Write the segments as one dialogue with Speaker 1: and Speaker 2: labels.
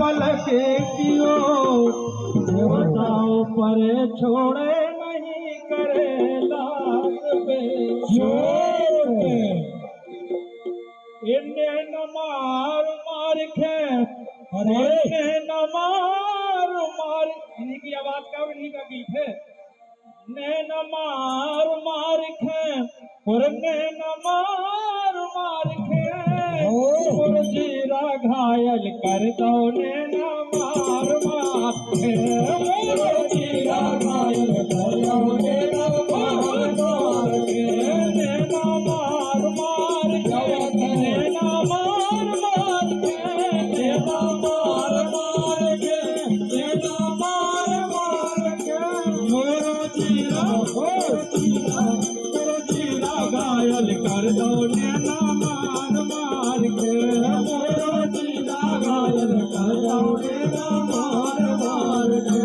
Speaker 1: पलक कियो देवताओं पर छोड़े नहीं करे लाज बेजोड़ इन्हें न मार खे अरे न मार इन्हीं की आवाज का इन्हीं का गीत है ने न मार खे और ने न मार खे और जीरा घायल कर दो ने न मार खे और जीरा घायल कर दो ने न मार खे ने न मार खे ने न मार खे ने न मार खे ने न मार खे मोरो जीरा घायल कर दो नैना मार के मोरो जीरा घायल कर दो नैना मार के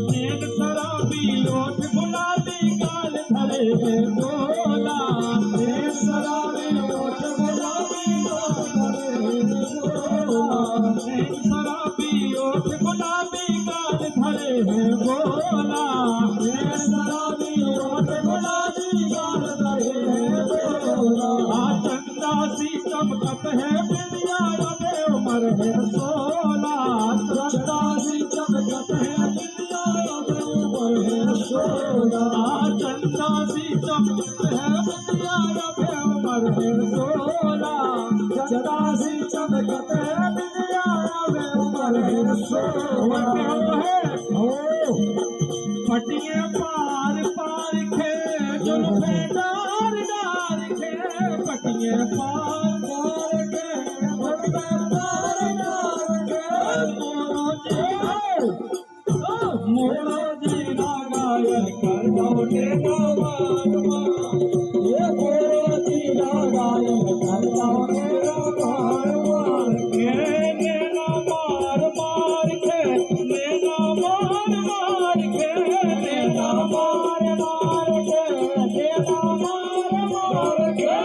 Speaker 1: शराबी ओठ गुलाबी गाल धरे है बोला शराबी ओठ गुलाबी गाल धरे है बोला शराबी ओठ गुलाबी गाल धरे है बोला शराबी ओठ गुलाबी गाल धरे है बोला चंदा सी चमकत है बिंदिया रे उमर है सोला चंदा सी चमकत है बिंदिया रे उमर है सोला चंदा सी चमकत है बिंदिया रे उमर है सोला चंदा सी चमकत है बिंदिया रे उमर है सोला फटिए पार पार खे जुल्फे डार डार खे फटिए पार पार खे जुल्फे डार डार खे मोरो जीरा घायल कर दो नैना मार ये मोरो जीरा घायल कर दो नैना मार के नैना मार के नैना मार के नैना मार के नैना मार के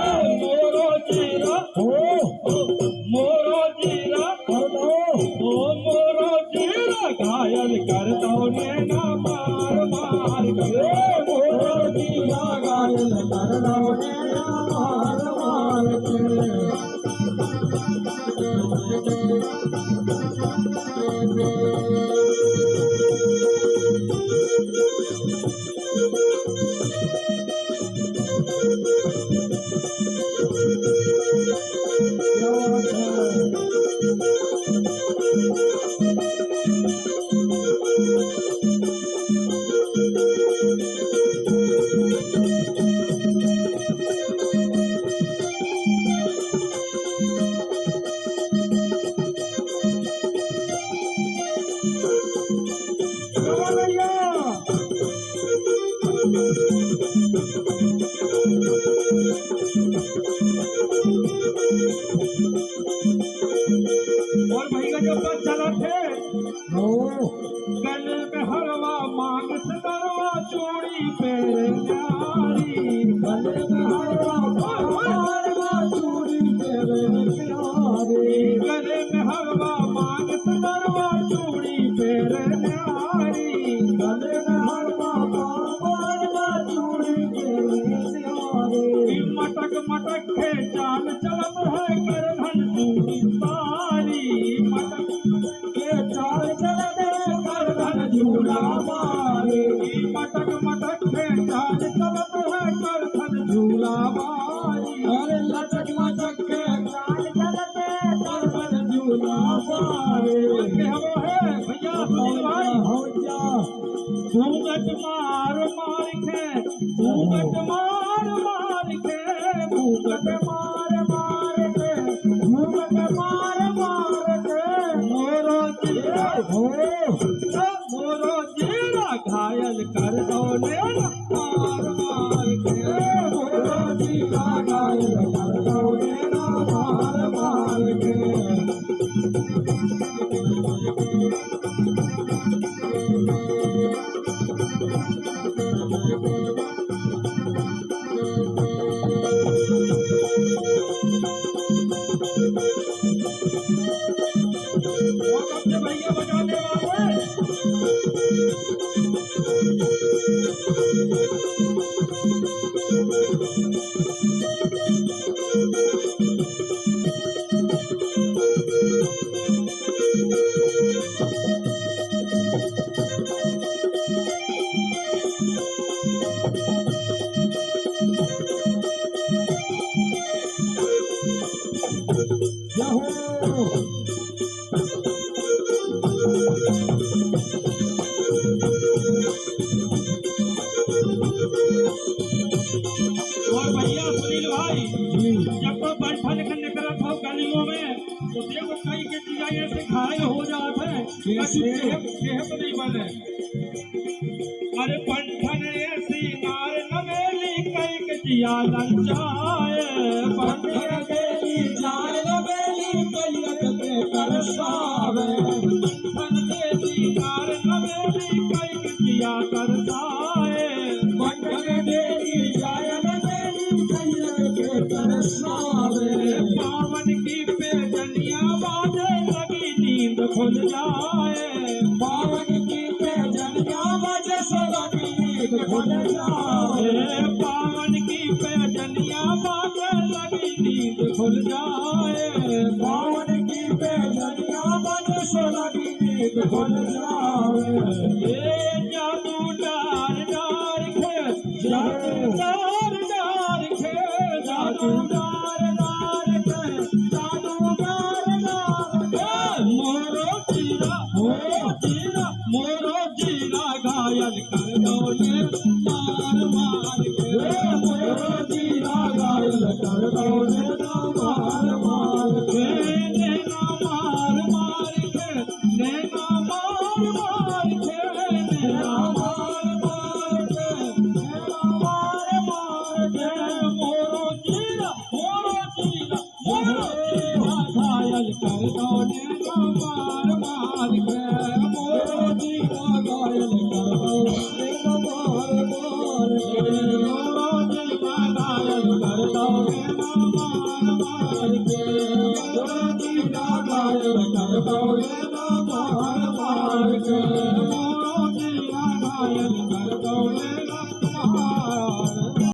Speaker 1: मोरो जीरा मोरो जीरा घायल कर दो नैना मार के मोरो जीरा घायल कर दो नैना मार के और भाई का जो पद चला थे गले में हरवा मांग से दरवा चूड़ी पेरे न्यारी गले में हरवा चूड़ी पेरे न्यारी गले में हरवा मांग से दरवा चूड़ी पेरे न्यारी गले में हरवा चूड़ी पेरे न्यारी मटक मटक के चाल चलत है कर धन चूड़ी सारी मटक के चाल चलत है कर धन झूला मारे मटक मटक के चाल चलत है कर धन झूला मारी अरे लटक मटक के चाल चलत है कर धन झूला मारे वो है भैया हो जा घूंघट मार मार के घूंघट मार मार के घूंघट मार मार के घूंघट मार मार के मोरो जीरा मोरो जीरा घायल कर दो ने मार मार के मोरो जीरा घायल कर दो ने मार मार के भैया बजाने वाले और भैया सुनील भाई जब तो बंठन खंड करत हो गलियों में तो देखो कई के दिया ऐसे घायल हो जाते हैं सेहत नहीं बने अरे बंठन ऐसी नार नवेली कई के दिया लंचाए बंठन देली जान नवेली कई के करसावे बंठन देली नार नवेली कई के दिया करसाए बंठन देली पावन की पैजनिया बाजे लगी नींद खुल जाए पावन की पैजनिया बाजे से लगी नींद खुल जाए पावन की पैजनिया बाजे लगी नींद खुल जाए पावन की पैजनिया बाजे से लगी नींद खुल जाए ये जादू डार डार खे जादू डार डार खे जादू डार डार खे जादू डार डार खे मोरो जीरा घायल कर दो ने मार मार के मोरो जीरा घायल कर दो ने मार मार के नैना मार मार के नैना मार मार के नैना मार मार के नैना मार मार के मोरो जीरा घायल कर दो ने मार मार के मोरो जीरा घायल कर दो ने मार मार के मोरो जीरा घायल कर दो ने मार मार के मोरो जीरा घायल कर दो ने मार मार के मोरो जीरा घायल कर दो ने